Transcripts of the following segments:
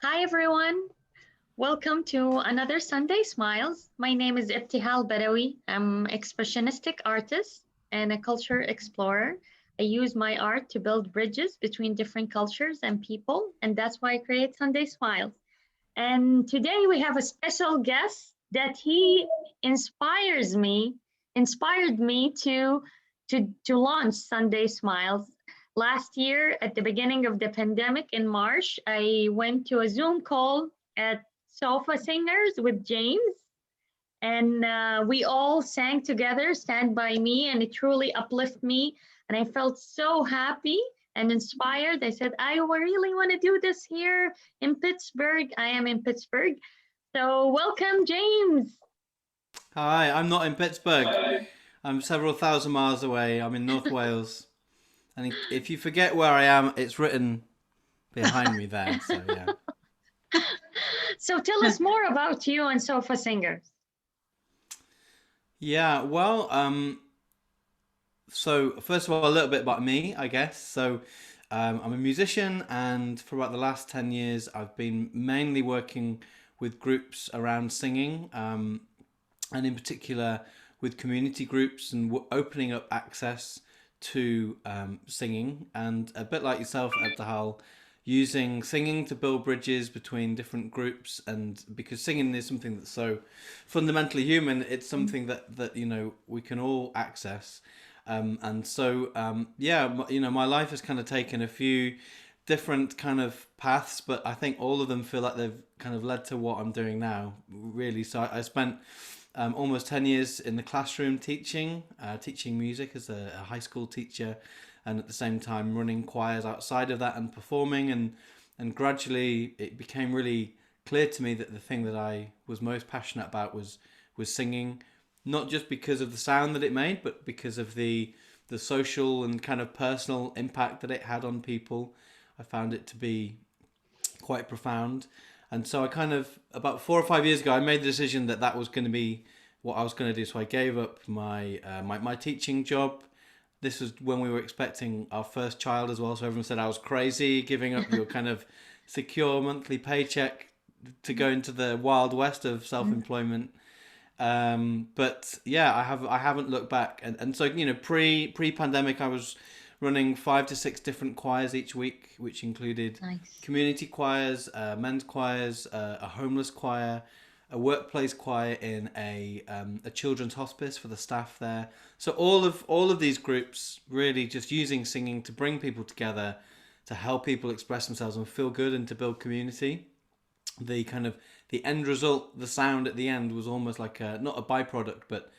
Hi, everyone. Welcome to another Sunday Smiles. My name is Ibtihal Badawi. I'm expressionistic artist and a culture explorer. I use my art to build bridges between different cultures and people, and that's why I create Sunday Smiles. And today we have a special guest that he inspires me, inspired me to launch Sunday Smiles. Last year, at the beginning of the pandemic in March, I went to a Zoom call at Sofa Singers with James, and we all sang together, Stand By Me, and it truly uplifted me. And I felt so happy and inspired. I said, I really want to do this here in Pittsburgh. I am in Pittsburgh. So, welcome, James. Hi, I'm not in Pittsburgh. I'm several thousand miles away. I'm in North Wales. And if you forget where I am, it's written behind me there. So, yeah. So, tell us more about you and Sofa Singers. Yeah, well, so first of all, a little bit about me, I guess. I'm a musician, and for about the last 10 years, I've been mainly working with groups around singing, and in particular with community groups and opening up access to singing. And a bit like yourself, Abdahal, using singing to build bridges between different groups. And because singing is something that's so fundamentally human, it's something that we can all access. My life has kind of taken a few different kind of paths, but I think all of them feel like they've kind of led to what I'm doing now, really. So I spent almost 10 years in the classroom teaching music as a high school teacher, and at the same time running choirs outside of that and performing. And gradually it became really clear to me that the thing that I was most passionate about was singing, not just because of the sound that it made, but because of the social and kind of personal impact that it had on people. I found it to be quite profound. And so I kind of, about 4 or 5 years ago, I made the decision that that was going to be what I was going to do. So I gave up my teaching job. This was when we were expecting our first child as well. So everyone said I was crazy, giving up your kind of secure monthly paycheck to go into the wild west of self-employment. But yeah, I haven't looked back. And so pre pandemic, I was running 5 to 6 different choirs each week, which included Nice. community choirs, men's choirs, a homeless choir, a workplace choir in a children's hospice for the staff there. So all of these groups really just using singing to bring people together, to help people express themselves and feel good, and to build community. The end result, the sound at the end, was almost like not a byproduct, but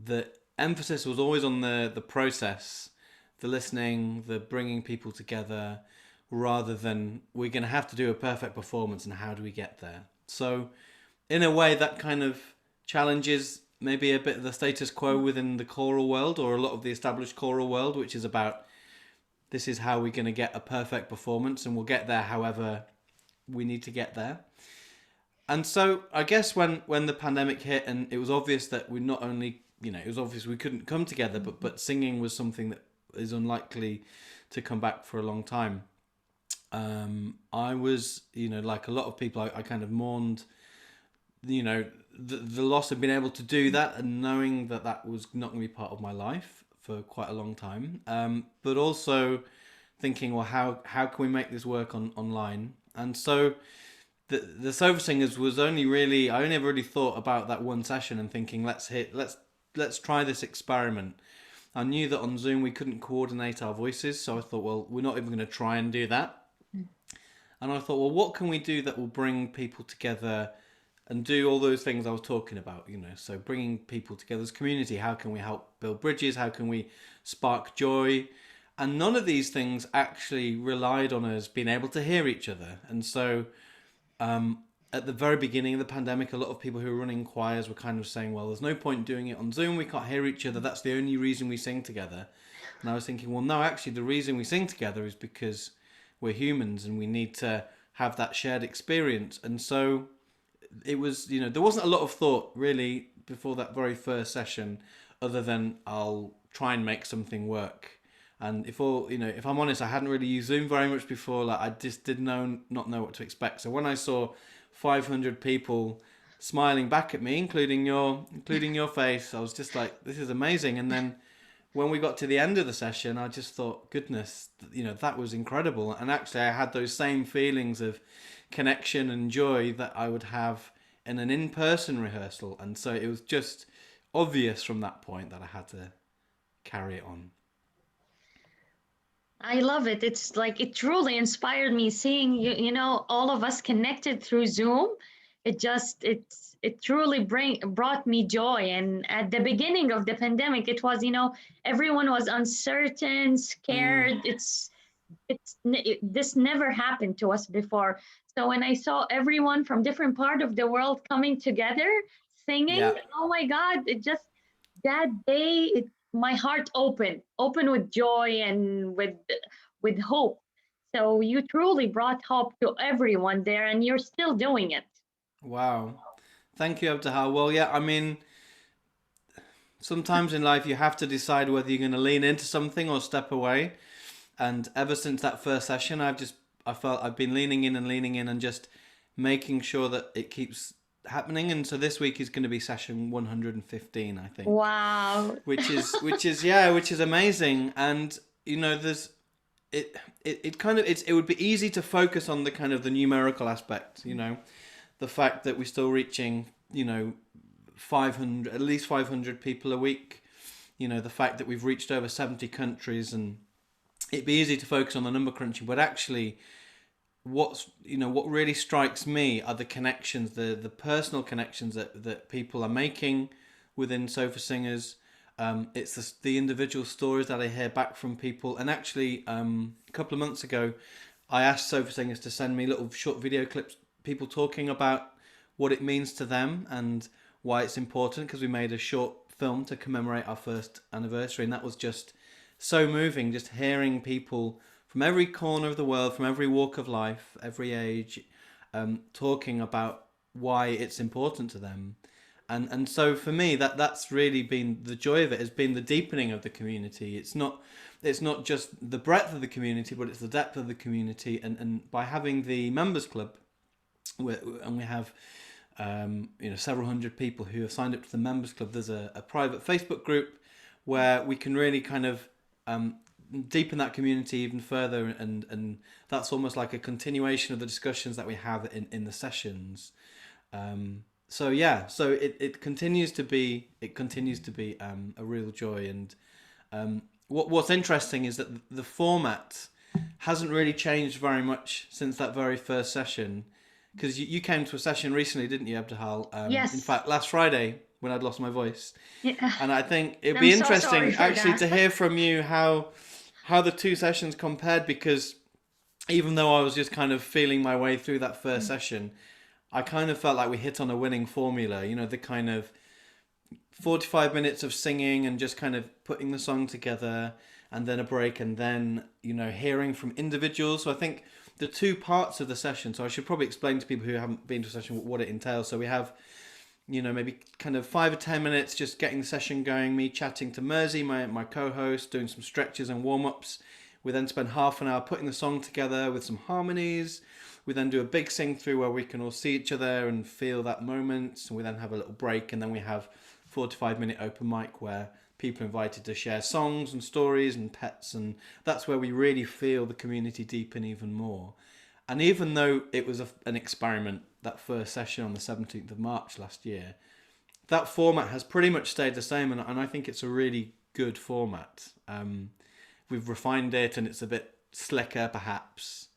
the emphasis was always on the process, the listening, the bringing people together, rather than we're going to have to do a perfect performance and how do we get there. So in a way, that kind of challenges maybe a bit of the status quo within the choral world, or a lot of the established choral world, which is about this is how we're going to get a perfect performance, and we'll get there however we need to get there. And so I guess when the pandemic hit, and it was obvious that we not only, it was obvious we couldn't come together, but singing was something that is unlikely to come back for a long time. I was, like a lot of people, I kind of mourned, the loss of being able to do that, and knowing that that was not going to be part of my life for quite a long time. But also thinking, well, how can we make this work online? And so the Sofa Singers was only really, I only ever really thought about that one session and thinking, let's try this experiment. I knew that on Zoom we couldn't coordinate our voices, so I thought, well, we're not even going to try and do that. And I thought, well, what can we do that will bring people together and do all those things I was talking about? So bringing people together as community. How can we help build bridges? How can we spark joy? And none of these things actually relied on us being able to hear each other. And so at the very beginning of the pandemic, a lot of people who were running choirs were kind of saying, well, there's no point doing it on Zoom. We can't hear each other. That's the only reason we sing together. And I was thinking, well, no, actually, the reason we sing together is because we're humans and we need to have that shared experience. And so it was, there wasn't a lot of thought really before that very first session, other than I'll try and make something work. And if I'm honest, I hadn't really used Zoom very much before. Like I just did not know what to expect. So when I saw 500 people smiling back at me, including your face, I was just like, this is amazing. And then when we got to the end of the session, I just thought, goodness, that was incredible. And actually, I had those same feelings of connection and joy that I would have in an in-person rehearsal. And so it was just obvious from that point that I had to carry it on. I love it. It's like it truly inspired me seeing all of us connected through Zoom. It truly brought me joy. And at the beginning of the pandemic, it was, everyone was uncertain, Mm, scared. This never happened to us before. So when I saw everyone from different part of the world coming together singing, yeah. oh my God, it just that day my heart opened with joy and with hope. So you truly brought hope to everyone there, and you're still doing it. Wow. Thank you, Abdahal. Well, yeah, I mean, sometimes in life you have to decide whether you're going to lean into something or step away. And ever since that first session, I felt I've been leaning in and just making sure that it keeps happening. And so this week is going to be session 115, I think, Wow. which is amazing. And there's it kind of it would be easy to focus on the kind of the numerical aspect, the fact that we're still reaching, 500, at least 500 people a week, the fact that we've reached over 70 countries, and it'd be easy to focus on the number crunching, but actually what really strikes me are the connections, the personal connections that people are making within Sofa Singers. It's the individual stories that I hear back from people. And actually, a couple of months ago, I asked Sofa Singers to send me little short video clips, people talking about what it means to them and why it's important, because we made a short film to commemorate our first anniversary. And that was just so moving, just hearing people from every corner of the world, from every walk of life, every age, talking about why it's important to them. And so for me, that's really been the joy of it, has been the deepening of the community. It's not just the breadth of the community, but it's the depth of the community. And by having the members club, and we have several hundred people who have signed up to the members club. There's a private Facebook group where we can really kind of deepen that community even further, and that's almost like a continuation of the discussions that we have in the sessions. So yeah, so it continues to be a real joy. And what's interesting is that the format hasn't really changed very much since that very first session, because you came to a session recently, didn't you, Abdahal? In Yes. fact, last Friday when I'd lost my voice. Yeah. And I think it'd I'm be so sorry interesting for actually that. to hear from you how the two sessions compared, because even though I was just kind of feeling my way through that first session, I kind of felt like we hit on a winning formula. The kind of 45 minutes of singing and just kind of putting the song together, and then a break, and then hearing from individuals. So I think the two parts of the session, so I should probably explain to people who haven't been to a session what it entails. So we have maybe kind of 5 or 10 minutes just getting the session going, me chatting to Mersey, my co-host, doing some stretches and warm-ups. We then spend half an hour putting the song together with some harmonies. We then do a big sing through where we can all see each other and feel that moment. And we then have a little break, and then we have 45-minute open mic where people are invited to share songs and stories and pets, and that's where we really feel the community deepen even more. And even though it was an experiment, that first session on the 17th of March last year, that format has pretty much stayed the same, and I think it's a really good format. We've refined it, and it's a bit slicker, perhaps.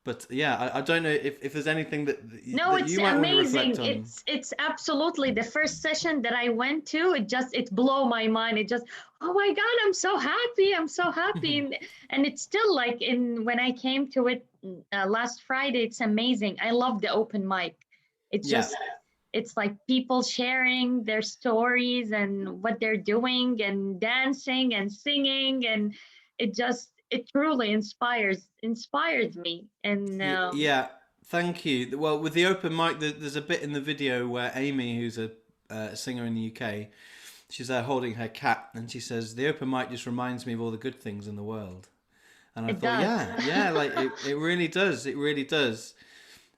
But yeah, I don't know if there's anything No, that it's you might want to reflect amazing. on. It's absolutely the first session that I went to. It blew my mind. It just, oh my God, I'm so happy. I'm so happy. And it's still like in when I came to it last Friday. It's amazing. I love the open mic. It's Yeah, just it's like people sharing their stories and what they're doing and dancing and singing, and it truly inspired me. And yeah. Thank you. Well, with the open mic, there's a bit in the video where Amy, who's a singer in the UK, she's there holding her cat, and she says, "The open mic just reminds me of all the good things in the world." And I It thought, does. yeah, like it really does. It really does.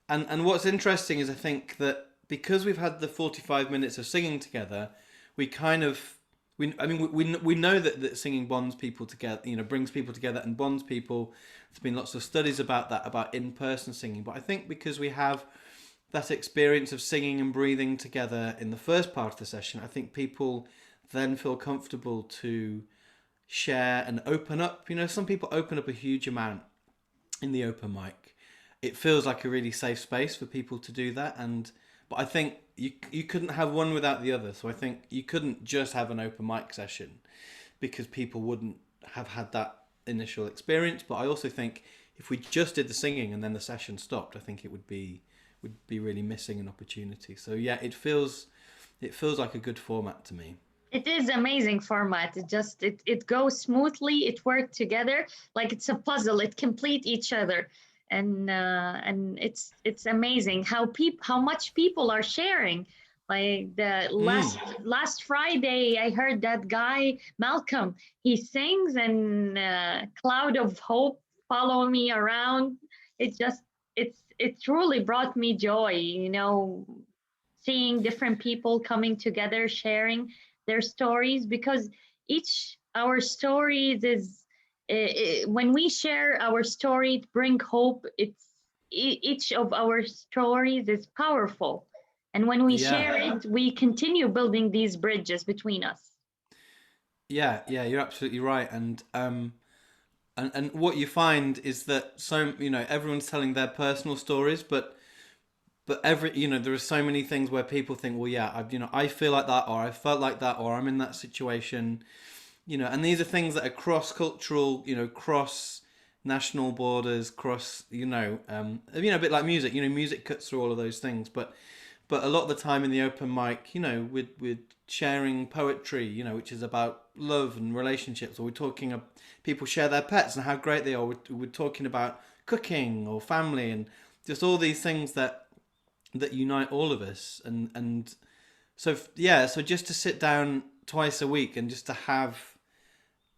And what's interesting is I think that because we've had the 45 minutes of singing together, we kind of we know that singing bonds people together, brings people together and bonds people. There's been lots of studies about that, about in-person singing. But I think because we have that experience of singing and breathing together in the first part of the session, I think people then feel comfortable to share and open up. Some people open up a huge amount in the open mic. It feels like a really safe space for people to do that, but I think you couldn't have one without the other. So I think you couldn't just have an open mic session because people wouldn't have had that initial experience. But I also think if we just did the singing and then the session stopped, I think it would be really missing an opportunity. So yeah, it feels like a good format to me. It is amazing format. It goes smoothly. It worked together like it's a puzzle. It complete each other, and it's amazing how much people are sharing. Like the Mm. last Friday, I heard that guy Malcolm. He sings, and cloud of hope follow me around. It just it truly brought me joy. Seeing different people coming together, sharing their stories, because each our stories is when we share our story to bring hope. Each of our stories is powerful, and when we Yeah. share it, we continue building these bridges between us. Yeah, you're absolutely right. And what you find is that everyone's telling their personal stories, but there are so many things where people think, well, yeah, I feel like that, or I felt like that, or I'm in that situation. And these are things that are cross cultural, cross national borders, cross a bit like music. Music cuts through all of those things, but a lot of the time in the open mic, we're sharing poetry, which is about love and relationships, or we're talking, people share their pets and how great they are. We're talking about cooking or family, and just all these things that unite all of us. And so yeah, so just to sit down twice a week and just to have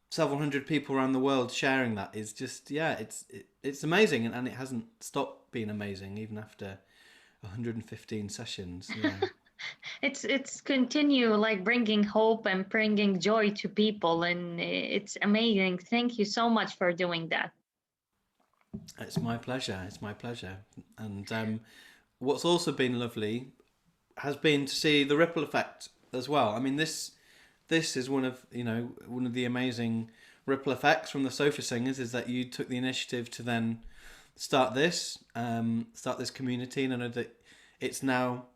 several hundred people around the world sharing that is just, yeah, it's amazing, and it hasn't stopped being amazing even after 115 sessions. Yeah. It's continue like bringing hope and bringing joy to people, and it's amazing. Thank you so much for doing that. It's my pleasure. It's my pleasure. And what's also been lovely has been to see the ripple effect as well. I mean, this is one of the amazing ripple effects from the Sofa Singers, is that you took the initiative to then start this community, and I know that it's now,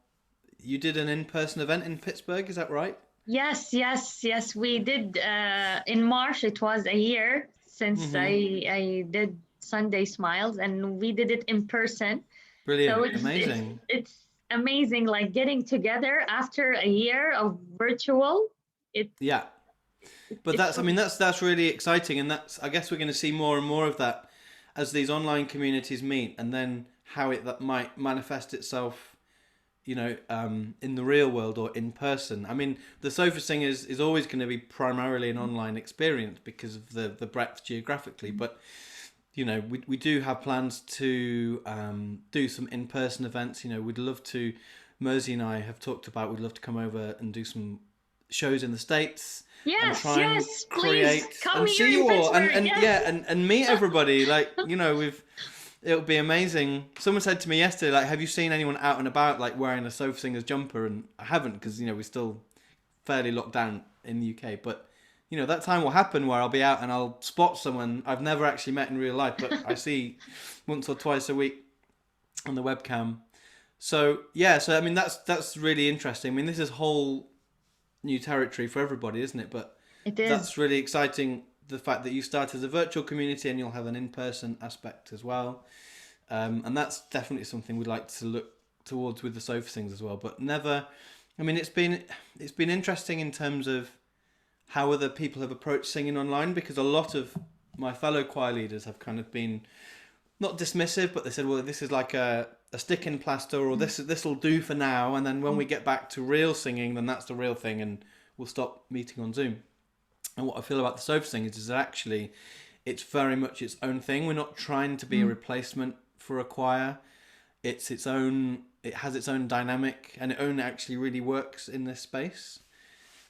you did an in-person event in Pittsburgh. Is that right? Yes, yes, yes. We did in March. It was a year since Mm-hmm. I did Sunday Smiles, and we did it in person. So Brilliant. it's Amazing. it's amazing, like getting together after a year of virtual. It Yeah. But it's that's, I mean, that's really exciting, and that's, I guess we're going to see more and more of that as these online communities meet, and then how that might manifest itself, in the real world or in person. I mean, the Sofa Singers is always going to be primarily an online experience because of the breadth geographically, but we do have plans to do some in person events. We'd love to. Mersey and I have talked about, we'd love to come over and do some shows in the States and yes, try and yes. Please create come and here see in you all, and, Pittsburgh. and Yes. yeah, and meet everybody. Like, we've it'll be amazing. Someone said to me yesterday, like, have you seen anyone out and about, like, wearing a Sofa Singers jumper? And I haven't, because we're still fairly locked down in the UK. But that time will happen where I'll be out and I'll spot someone I've never actually met in real life, but I see once or twice a week on the webcam. So yeah, so I mean, that's really interesting. I mean, this is whole new territory for everybody, isn't it? But It is. that's really exciting. The fact that you start as a virtual community and you'll have an in-person aspect as well, and that's definitely something we'd like to look towards with the Sofa Sings as well. But never, I mean, it's been interesting in terms of how other people have approached singing online, because a lot of my fellow choir leaders have kind of been not dismissive, but they said, well, this is like a stick in plaster, or this will do for now, and then when we get back to real singing, then that's the real thing, and we'll stop meeting on Zoom. And what I feel about the sofa singers is that actually it's very much its own thing. We're not trying to be a Mm. replacement for a choir. It's its own. It has its own dynamic, and it only actually really works in this space.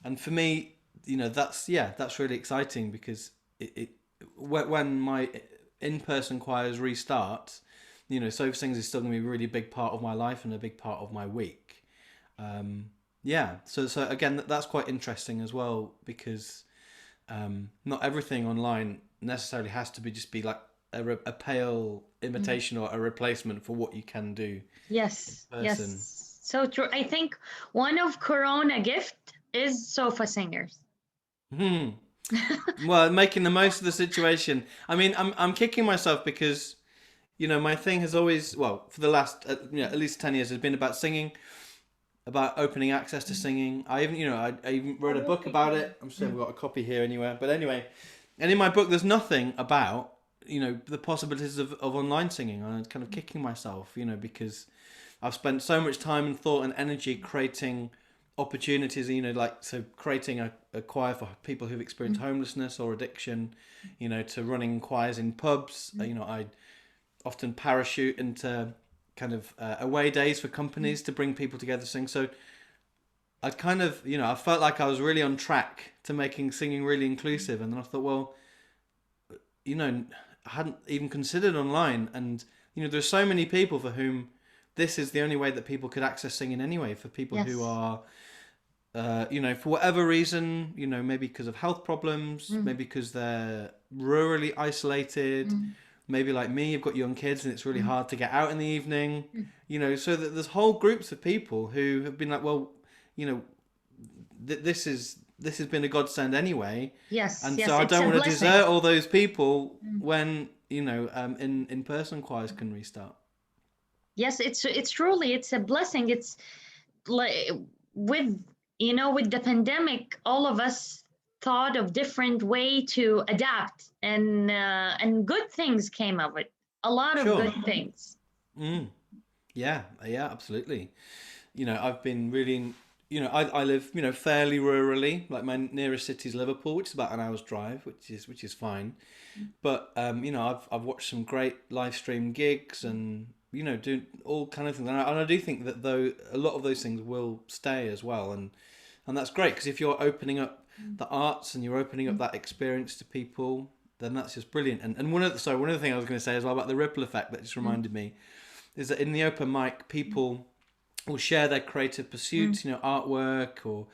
And for me, that's really exciting because it when my in-person choirs restart, sofa singers is still going to be a really big part of my life and a big part of my week. Yeah, so again, that's quite interesting as well because not everything online necessarily has to be like a pale Mm. imitation or a replacement for what you can do Yes, in person. yes. So true. I think one of Corona gift is sofa singers. Hmm. Well, making the most of the situation. I mean, I'm kicking myself because my thing has always, well, for the last at least 10 years, has been about singing, about opening access to singing. I even I even wrote a book about it. I'm sure Mm. we've got a copy here anywhere. But anyway, and in my book, there's nothing about the possibilities of online singing. I'm kind of kicking myself, because I've spent so much time and thought and energy creating opportunities, like so creating a choir for people who've experienced Mm. homelessness or addiction, to running choirs in pubs. Mm. I often parachute into kind of away days for Mm. companies to bring people together to sing. So I kind of, I felt like I was really on track to making singing really inclusive. And then I thought, well, I hadn't even considered online. And, there's so many people for whom this is the only way that people could access singing anyway. For people who Yes. are, for whatever reason, maybe because of health problems, Mm. maybe because they're rurally isolated, Mm. maybe like me, you've got young kids and it's really Mm. hard to get out in the evening, Mm. so that there's whole groups of people who have been like, well, you know, this has been a godsend anyway, Yes, and so yes. I It's don't a want to blessing. desert all those people Mm. when in person choirs can restart. Yes, it's truly it's a blessing. It's like with with the pandemic, all of us thought of different way to adapt, and good things came of it. A lot of Sure. good things. Mm. Yeah, yeah, absolutely. I've been really, I live, fairly rurally. Like my nearest city is Liverpool, which is about an hour's drive, which is fine. But I've watched some great live stream gigs and do all kind of things, and I do think that though a lot of those things will stay as well, and that's great because if you're opening up the arts and you're opening up that experience to people, then that's just brilliant. And one of the things I was going to say as well about the ripple effect that just Mm. reminded me is that in the open mic, people will share their creative Mm. pursuits, artwork or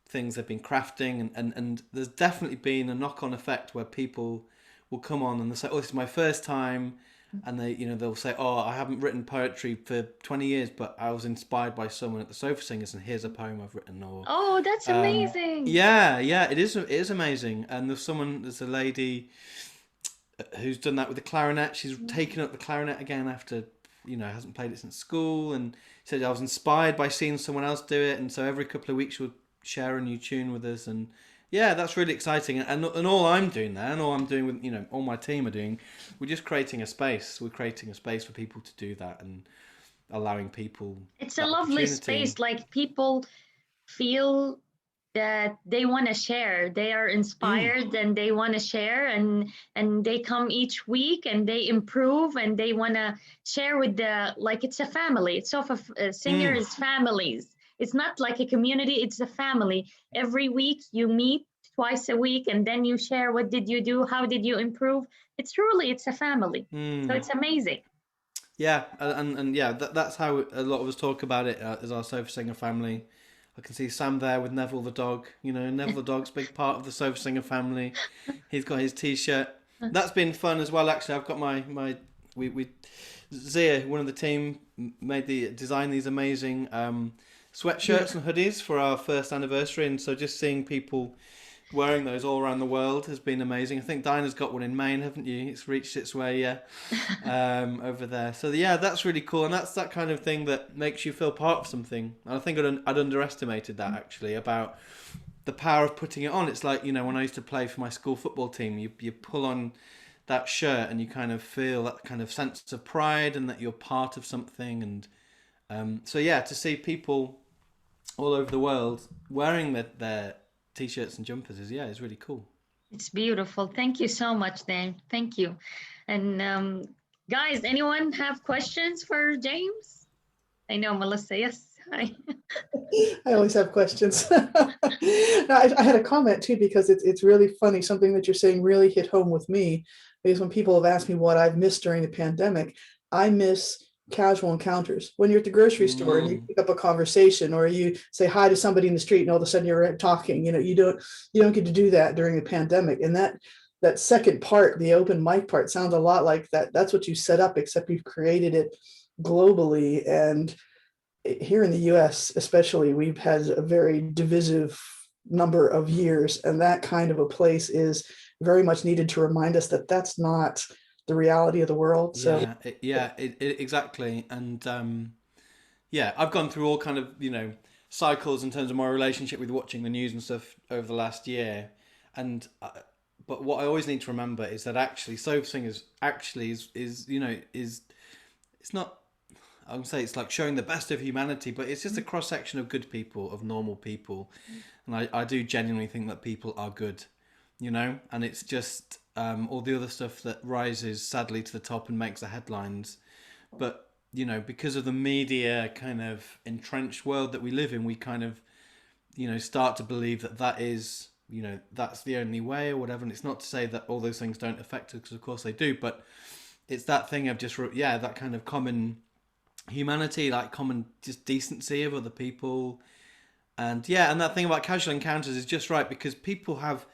things they've been crafting, and there's definitely been a knock-on effect where people will come on and they'll say, oh, this is my first time, and they'll say, oh, I haven't written poetry for 20 years, but I was inspired by someone at the Sofa Singers and here's a poem I've written. Or Oh, that's amazing. yeah, it is amazing. And there's a lady who's done that with the clarinet. She's taken up the clarinet again after hasn't played it since school, and said I was inspired by seeing someone else do it, and so every couple of weeks she would share a new tune with us, and yeah, that's really exciting. And all I'm doing there, and all I'm doing with all my team are doing, we're just creating a space. We're creating a space for people to do that and allowing people It's a that lovely opportunity. space. Like people feel that they want to share, they are Mm, inspired and they want to share, and they come each week and they improve and they want to share with the, like, it's a family. It's of a singer mm, is families. It's not like a community, it's a family. Every week you meet twice a week and then you share, what did you do, how did you improve. It's truly, it's a family. So mm. it's amazing. Yeah, and yeah, that's how a lot of us talk about it as our Sofa Singer family. I can see Sam there with Neville the dog. Neville the dog's a big part of the Sofa Singer family. He's got his T-shirt. That's been fun as well. Actually, I've got my we Zia, one of the team, designed these amazing Yeah. sweatshirts and hoodies for our first anniversary, and so just seeing people wearing those all around the world has been amazing. I think Dinah's got one in Maine, haven't you? It's reached its way, yeah, over there. So yeah, that's really cool, and that's that kind of thing that makes you feel part of something. And I think I'd underestimated that actually about the power of putting it on. It's like when I used to play for my school football team, you pull on that shirt and you kind of feel that kind of sense of pride and that you're part of something. And so yeah, to see people all over the world wearing their t-shirts and jumpers is really cool. It's beautiful. Thank you so much, Dan. Thank you. And guys, anyone have questions for James? I know Melissa. Yes. Hi. I always have questions. No, I had a comment too, because it's really funny. Something that you're saying really hit home with me, because when people have asked me what I've missed during the pandemic, I miss casual encounters. When you're at the grocery store and you Mm. pick up a conversation, or you say hi to somebody in the street and all of a sudden you're talking, you don't get to do that during the pandemic. And that second part, the open mic part, sounds a lot like that. That's what you set up, except you've created it globally. And here in the US, especially, we've had a very divisive number of years, and that kind of a place is very much needed to remind us that that's not the reality of the world. So, Exactly. And yeah, I've gone through all kind of cycles in terms of my relationship with watching the news and stuff over the last year, and but what I always need to remember is that actually sofa singers actually is it's not, I would say it's like showing the best of humanity, but it's just a cross section of good people, of normal people. And I do genuinely think that people are good, and it's just all the other stuff that rises sadly to the top and makes the headlines. But, because of the media kind of entrenched world that we live in, we kind of, start to believe that that is, that's the only way or whatever. And it's not to say that all those things don't affect us, because of course they do, but it's that thing of just, that kind of common humanity, like common just decency of other people. And that thing about casual encounters is just right, because people have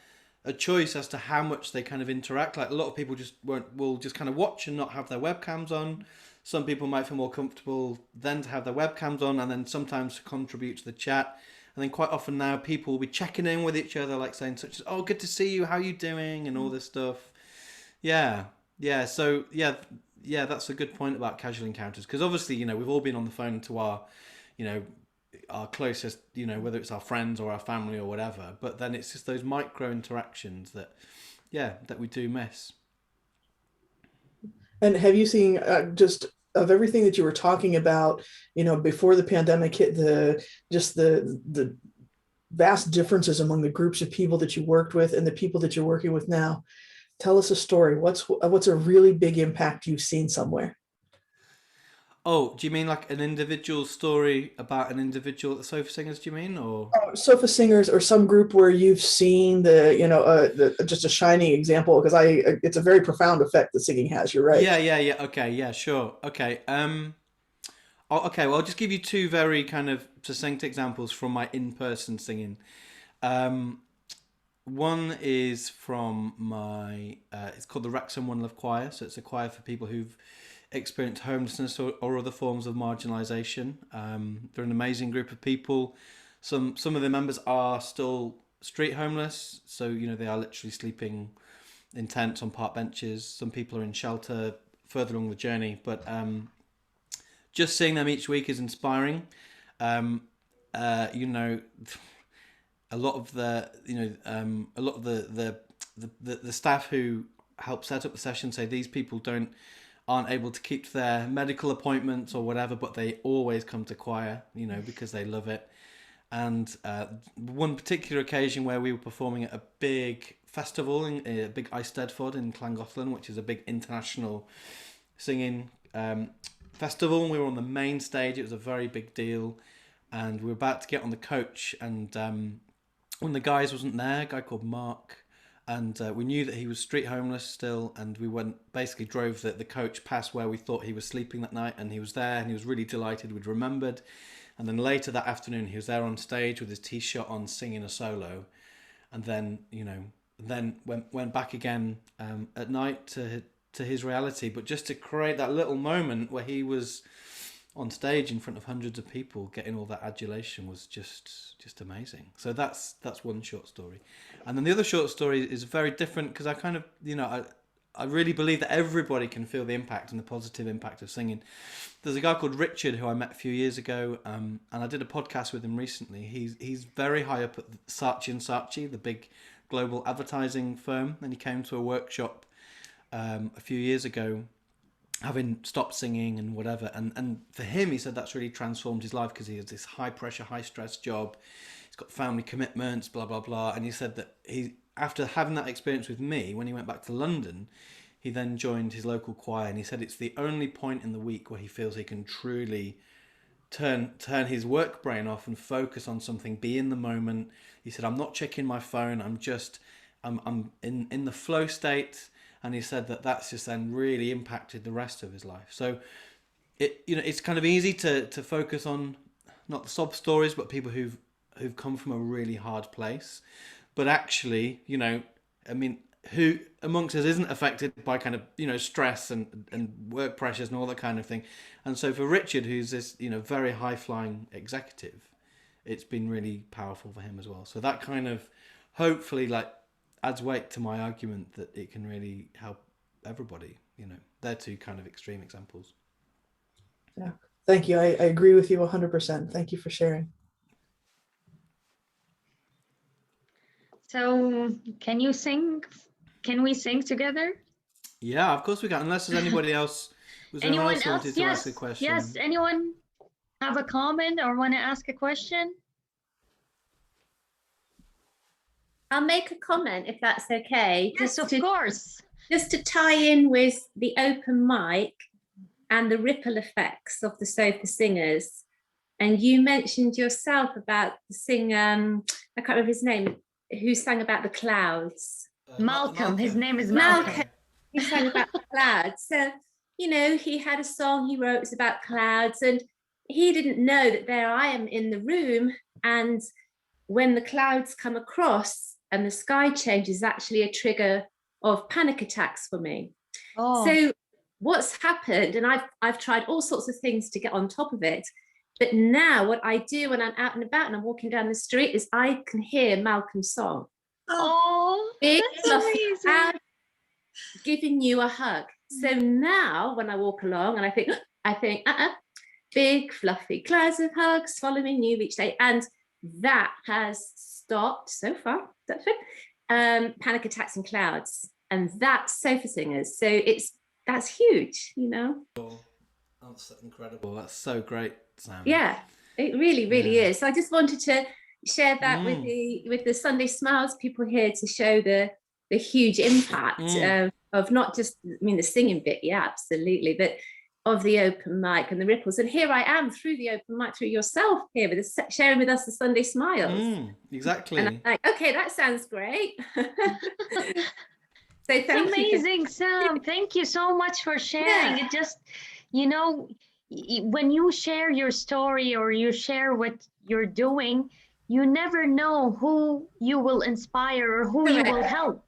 a choice as to how much they kind of interact. Like a lot of people just will just kind of watch and not have their webcams on. Some people might feel more comfortable then to have their webcams on, and then sometimes to contribute to the chat. And then quite often now people will be checking in with each other, like saying such as, "Oh, good to see you. How you doing?" and all this stuff. Yeah, yeah. So yeah, that's a good point about casual encounters, because obviously we've all been on the phone to you know our closest, whether it's our friends or our family or whatever. But then it's just those micro interactions that that we do miss. and have you seen, just of everything that you were talking about, before the pandemic hit, the vast differences among the groups of people that you worked with and the people that you're working with now? Tell us a story. What's a really big impact you've seen somewhere? Oh, do you mean like an individual story about an individual at the Sofa Singers? Do you mean, or? Sofa singers, or some group where you've seen just a shining example, because it's a very profound effect that singing has. You're right. Yeah. Okay, yeah, sure. Okay. Okay. Well, I'll just give you two very kind of succinct examples from my in-person singing. Um, One is from my. It's called the Wrexham One Love Choir. So it's a choir for people who've experienced homelessness or other forms of marginalisation. They're an amazing group of people. Some of the members are still street homeless, so they are literally sleeping in tents on park benches. Some people are in shelter further along the journey, but just seeing them each week is inspiring. Um, you know, a lot of the staff who help set up the session say these people aren't able to keep their medical appointments or whatever, but they always come to choir, because they love it. And one particular occasion where we were performing at a big festival, in a big Eisteddfod in Llangollen, which is a big international singing festival, and we were on the main stage. It was a very big deal, and we were about to get on the coach, and one of the guys wasn't there, a guy called Mark, and we knew that he was street homeless still, and we basically drove the coach past where we thought he was sleeping that night, and he was there, and he was really delighted we'd remembered. And then later that afternoon, he was there on stage with his t-shirt on, singing a solo, and then went back again at night to his reality. But just to create that little moment where he was on stage in front of hundreds of people, getting all that adulation, was just amazing. So that's one short story, and then the other short story is very different, because I kind of I really believe that everybody can feel the impact and the positive impact of singing. There's a guy called Richard who I met a few years ago, and I did a podcast with him recently. He's very high up at Saatchi and Saatchi, the big global advertising firm, and he came to a workshop a few years ago, having stopped singing and whatever. And for him, he said that's really transformed his life, because he has this high pressure, high stress job. He's got family commitments, blah blah blah. And he said that he, after having that experience with me, when he went back to London, he then joined his local choir, and he said it's the only point in the week where he feels he can truly turn his work brain off and focus on something, be in the moment. He said, I'm not checking my phone, I'm in the flow state. And he said that that's just then really impacted the rest of his life. So it's kind of easy to focus on not the sob stories, but people who've come from a really hard place. But actually, I mean, who amongst us isn't affected by kind of stress and work pressures and all that kind of thing. And so for Richard, who's this very high flying executive, it's been really powerful for him as well. So that kind of hopefully like adds weight to my argument that it can really help everybody. They're two kind of extreme examples. Yeah, thank you. I agree with you 100%. Thank you for sharing. So can you sing? Can we sing together? Yeah, of course we can. Unless there's anybody else. Was there anyone else who wanted to ask a question? Yes. Anyone have a comment or want to ask a question? I'll make a comment if that's okay. Yes, of course. Just to tie in with the open mic and the ripple effects of the sofa singers. And you mentioned yourself about the singer, I can't remember his name, who sang about the clouds. Malcolm. His name is Malcolm. He sang about the clouds. So, he had a song he wrote, it was about clouds, and he didn't know that there I am in the room, and when the clouds come across and the sky changes, actually a trigger of panic attacks for me. Oh. So what's happened, and I've tried all sorts of things to get on top of it, but now what I do when I'm out and about and I'm walking down the street is I can hear Malcolm's song. Oh, big that's amazing. Giving you a hug. So now when I walk along and I think, big fluffy clouds of hugs following you each day, and that has stopped so far. That's it. Panic attacks and clouds, and that's sofa singers. So that's huge, That's incredible. That's so great, Sam. Yeah, it really, really is. So I just wanted to share that with the Sunday Smiles people here to show the huge impact of not just, the singing bit, yeah, absolutely, but of the open mic and the ripples. And here I am through the open mic, through yourself here with us, sharing with us the Sunday Smiles. Exactly. And I'm like, okay, that sounds great. So it's amazing, Sam. Thank you so much for sharing. It just, when you share your story or you share what you're doing, you never know who you will inspire or who you will help.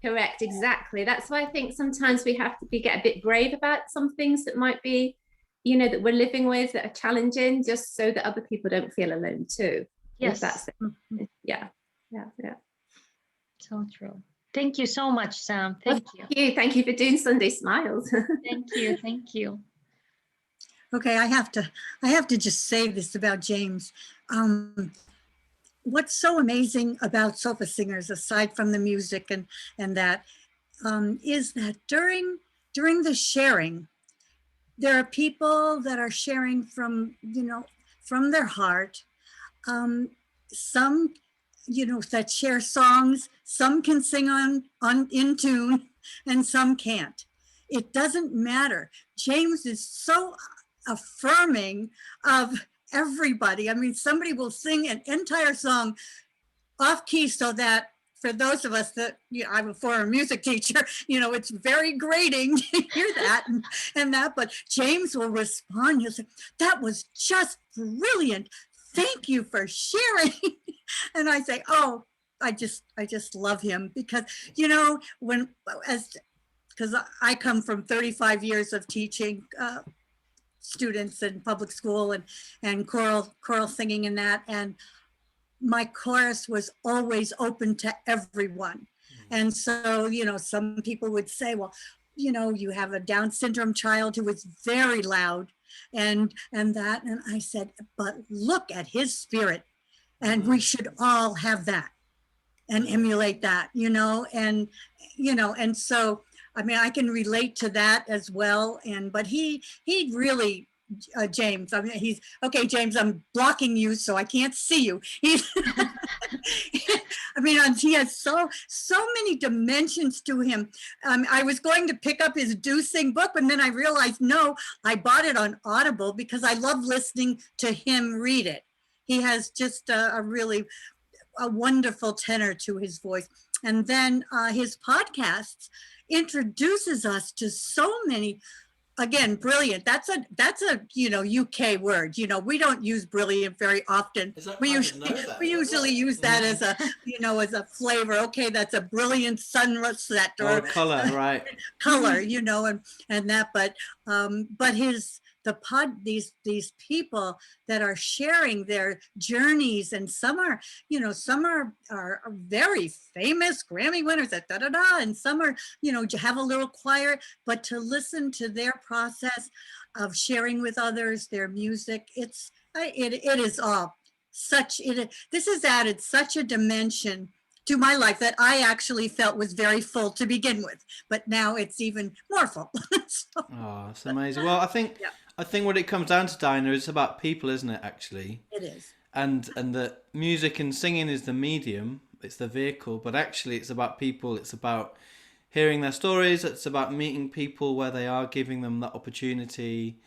Correct, exactly. That's why I think sometimes we have to get a bit brave about some things that might be, that we're living with, that are challenging, just so that other people don't feel alone too. Yes. That's it. Yeah. So true. Thank you so much, Sam. Thank you. Thank you for doing Sunday Smiles. Thank you. Okay, I have to just say this about James. What's so amazing about sofa singers, aside from the music and that, is that during the sharing, there are people that are sharing from their heart. Some, that share songs. Some can sing in tune, and some can't. It doesn't matter. James is so affirming of everybody. Somebody will sing an entire song off key, so that for those of us that, I'm a former music teacher, it's very grating to hear that and that, but James will respond. He'll say, that was just brilliant. Thank you for sharing. And I say, oh, I just love him because, because I come from 35 years of teaching students in public school and choral singing and that, and my chorus was always open to everyone. And so some people would say, well, you have a Down syndrome child who is very loud and that, and I said, but look at his spirit, and we should all have that and emulate that, and so I can relate to that as well. But he really James. I mean, he's okay, James. I'm blocking you so I can't see you. He's, I mean, he has so many dimensions to him. I was going to pick up his Do Sing book, but then I realized no, I bought it on Audible because I love listening to him read it. He has just a really wonderful tenor to his voice, and then his podcasts introduces us to so many. Again, brilliant. That's a UK word. We don't use brilliant very often. We usually use that as a as a flavor. Okay, that's a brilliant sunset or color, right? Color, and that. But these people that are sharing their journeys, and some are are very famous Grammy winners at and some are have a little choir, but to listen to their process of sharing with others their music, it is all this has added such a dimension to my life that I actually felt was very full to begin with, but now it's even more full. So, oh, it's amazing. Well, I think what it comes down to, Dinah, is about people, isn't it, actually? it is. And the music and singing is the medium, it's the vehicle, but actually it's about people, it's about hearing their stories, it's about meeting people where they are, giving them that opportunity.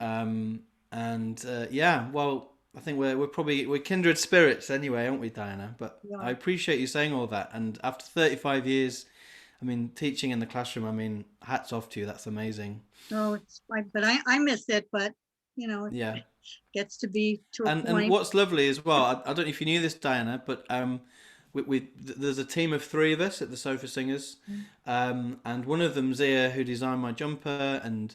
Well, I think we're kindred spirits anyway, aren't we, Diana? But yeah. I appreciate you saying all that. And after 35 years, I mean, teaching in the classroom, I mean, hats off to you. That's amazing. No, but I miss it, but yeah, it gets to be to a point. And what's lovely as well, I don't know if you knew this, Diana, but there's a team of 3 of us at the Sofa Singers, and one of them, Zia, who designed my jumper and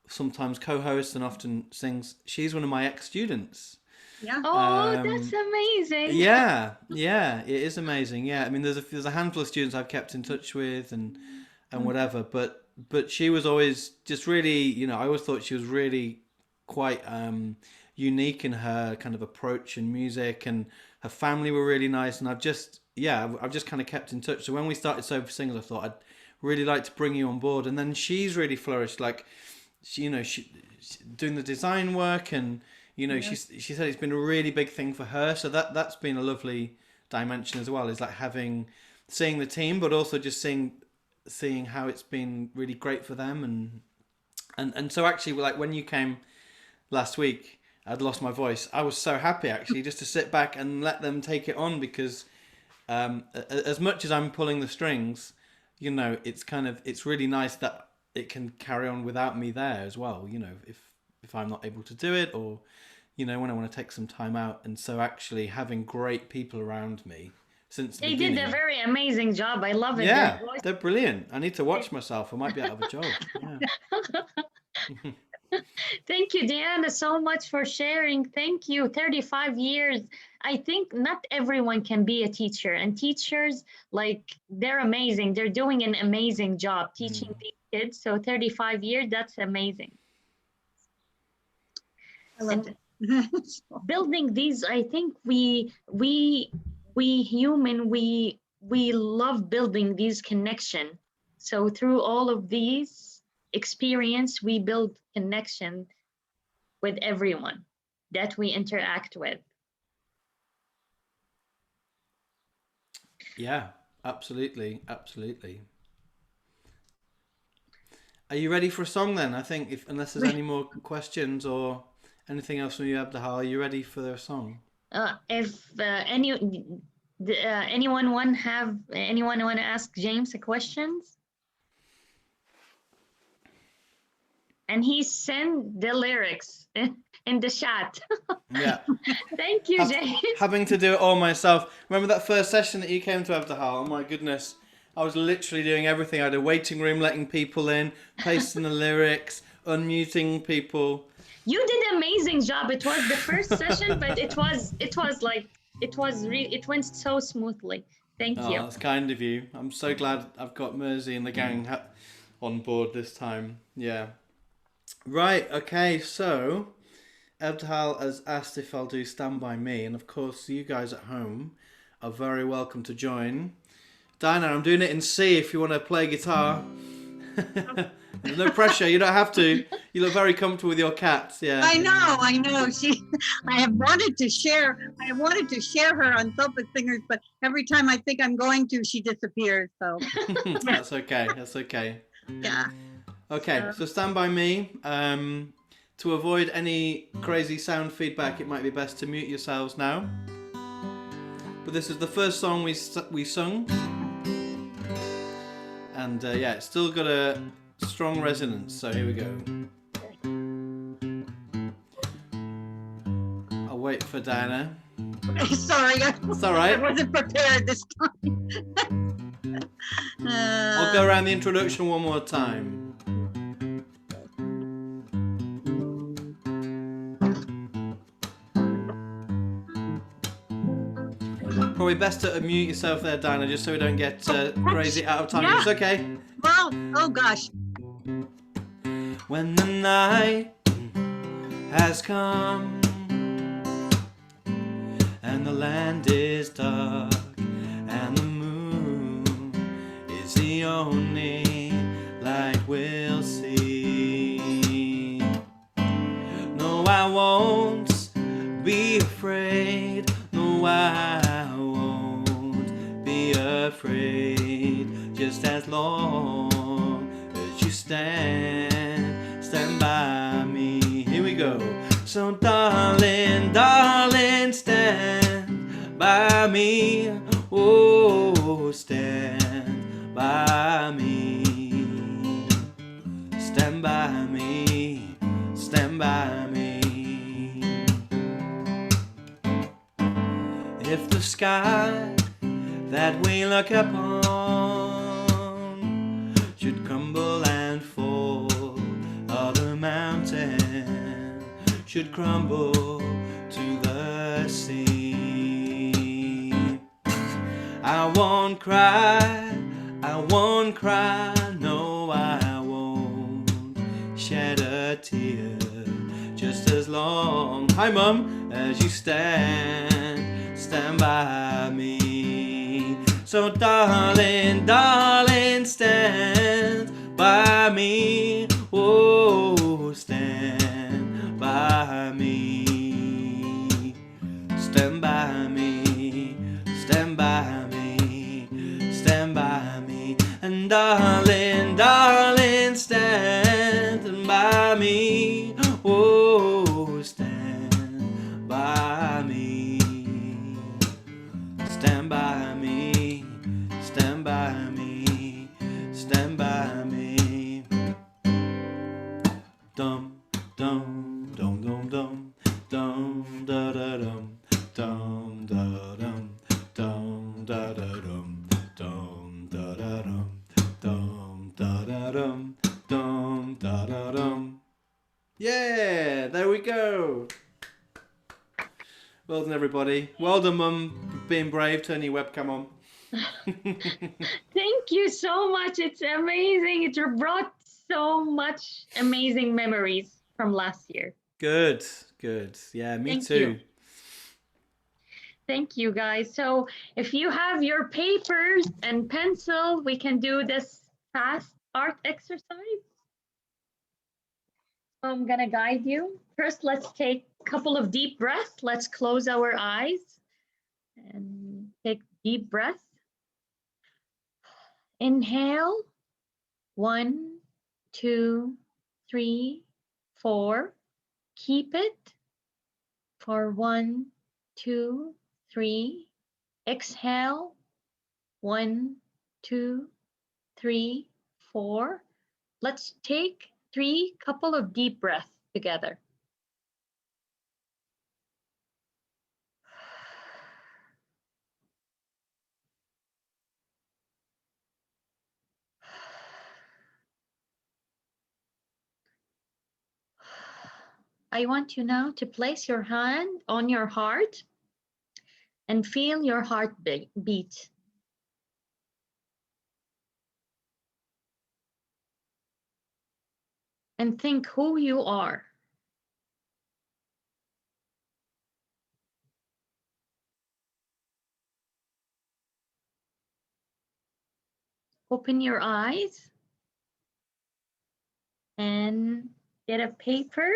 sometimes co-hosts and often sings. She's one of my ex-students. Yeah. Oh, that's amazing. Yeah, it is amazing. Yeah, I mean, there's a handful of students I've kept in touch with and whatever, but she was always just really, I always thought she was really quite unique in her kind of approach and music, and her family were really nice, and I've just kind of kept in touch. So when we started Sofa Singers, I thought I'd really like to bring you on board, and then she's really flourished. Like, she doing the design work, and she said it's been a really big thing for her. So that's been a lovely dimension as well. Is like seeing the team, but also just seeing how it's been really great for them, and so actually, like when you came last week, I'd lost my voice. I was so happy actually just to sit back and let them take it on, because as much as I'm pulling the strings, it's really nice that it can carry on without me there as well. If I'm not able to do it, or when I want to take some time out, and so actually having great people around me since the beginning. They did a very amazing job. I love it. Yeah, they're brilliant. I need to watch myself. I might be out of a job. Yeah. Thank you, Diana, so much for sharing. Thank you. 35 years. I think not everyone can be a teacher, and teachers, they're amazing. They're doing an amazing job teaching these kids. So 35 years, that's amazing. I love it. Building these, I think we love building these connection. So through all of these experience, we build connection with everyone that we interact with. Yeah, absolutely. Are you ready for a song then? I think unless there's any more questions or anything else from you, Abdahal, are you ready for their song? If anyone want to ask James a questions? And he sent the lyrics in the chat. Yeah. Thank you, James. Having to do it all myself. Remember that first session that you came to, Abdahal? Oh my goodness. I was literally doing everything. I had a waiting room, letting people in, pasting the lyrics, unmuting people. You did an amazing job. It was the first session, but it went so smoothly. Thank you. That's kind of you. I'm so glad I've got Mersey and the gang on board this time. Yeah. Right, okay, so Abdahal has asked if I'll do Stand By Me, and of course you guys at home are very welcome to join. Dinah, I'm doing it in C if you want to play guitar. There's no pressure. You don't have to. You look very comfortable with your cats. Yeah. I know. I have wanted to share. I wanted to share her on Sofa Singers, but every time I think I'm going to, she disappears. So That's okay. That's okay. yeah. Okay, so stand by me. To avoid any crazy sound feedback, it might be best to mute yourselves now. But this is the first song we sung, and yeah, it's still got a strong resonance. So here we go. I'll wait for Diana. Sorry, It's all right. I wasn't prepared this time. I'll go around the introduction one more time. Probably best to unmute yourself there, Diana, just so we don't get crazy out of time. Yeah. It's okay. Well, oh gosh. When the night has come and the land is dark and the moon is the only light we'll see. No, I won't be afraid. No, I won't be afraid. Just as long as you stand by me. Here we go. So darling, darling, stand by me. Oh, stand by me. Stand by me. Stand by me. If the sky that we look upon should crumble and fall, or the mountain should crumble to the sea, I won't cry, no, I won't shed a tear, just as long, hi Mum, as you stand by me. So darling, darling, stand by me. Oh, stand by me. Stand by me. Stand by me. Stand by me. And darling, darling, stand by me. Oh, stand by me. Stand by me. Stand by me. Stand by me. Dum dum dum dum dum dum da da dum dum da dum dum da da dum dum da da dum dum da da dum dum da da dum. Yeah, there we go. Well done, everybody. Well done, Mum, being brave, turn your webcam on. Thank you so much. It's amazing. It brought so much amazing memories from last year. Good, good. Yeah, me Thank too. you. Thank you, guys. So if you have your papers and pencil, we can do this fast art exercise. I'm gonna guide you. First, let's take a couple of deep breaths. Let's close our eyes and take deep breath. Inhale, 1, 2, 3, 4. Keep it for 1, 2, 3. Exhale, 1, 2, 3, 4. Let's take 3 couple of deep breaths together. I want you now to place your hand on your heart and feel your heart beat. And think who you are. Open your eyes And get a paper.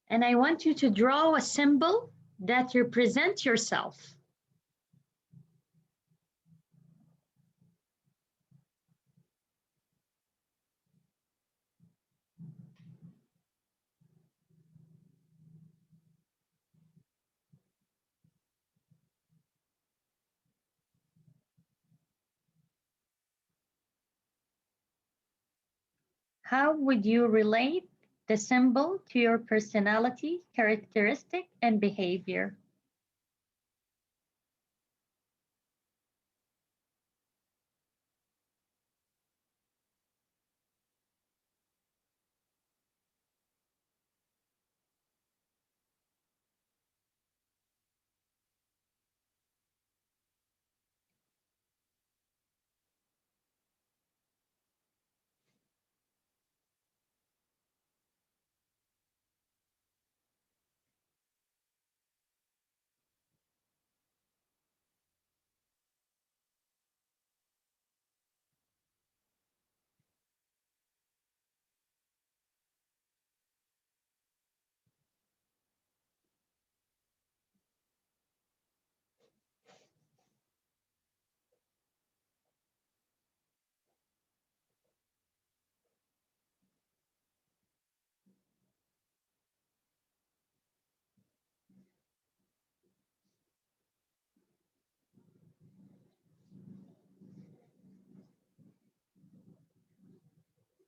And I want you to draw a symbol that represents yourself. How would you relate the symbol to your personality, characteristic, and behavior?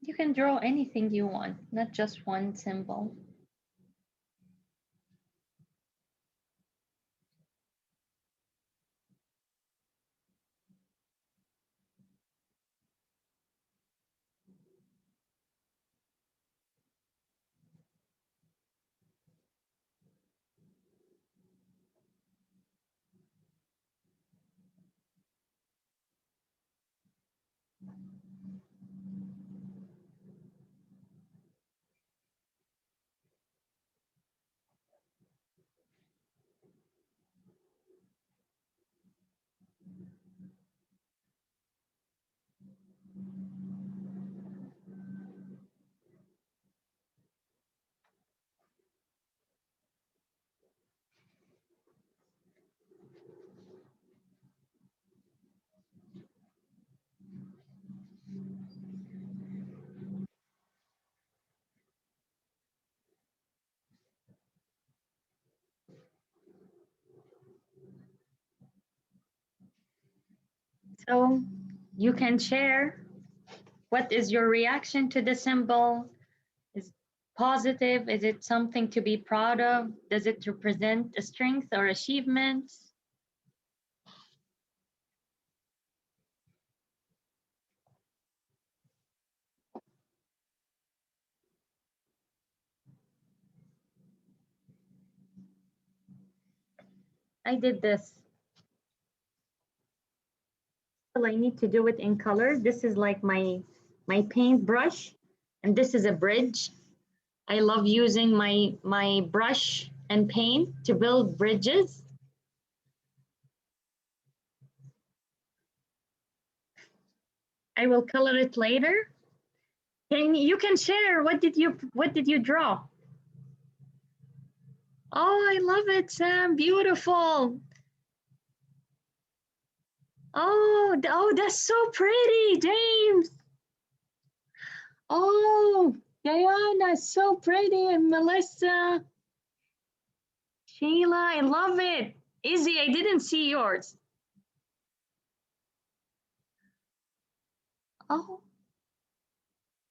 You can draw anything you want, not just one symbol. So you can share what is your reaction to the symbol. Is it positive? Is it something to be proud of? Does it represent a strength or achievements? I did this. Well, I need to do it in color. This is like my paintbrush, and this is a bridge. I love using my brush and paint to build bridges. I will color it later. You can share what did you draw? Oh, I love it, Sam. Beautiful. Oh, that's so pretty, James. Oh, Diana, so pretty, and Melissa. Sheila, I love it. Izzy, I didn't see yours. Oh,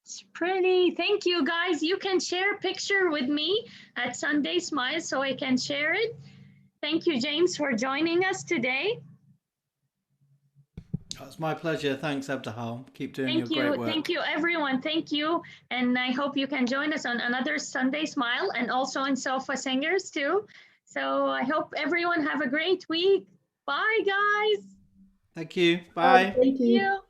it's pretty. Thank you, guys. You can share a picture with me at Sunday Smile so I can share it. Thank you, James, for joining us today. It's my pleasure. Thanks, Abdahal. Keep doing your Thank great you. work. Thank you, everyone. Thank you. And I hope you can join us on another Sunday Smile and also in Sofa Singers too. So I hope everyone have a great week. Bye, guys. Thank you. Bye. Thank you. Thank you.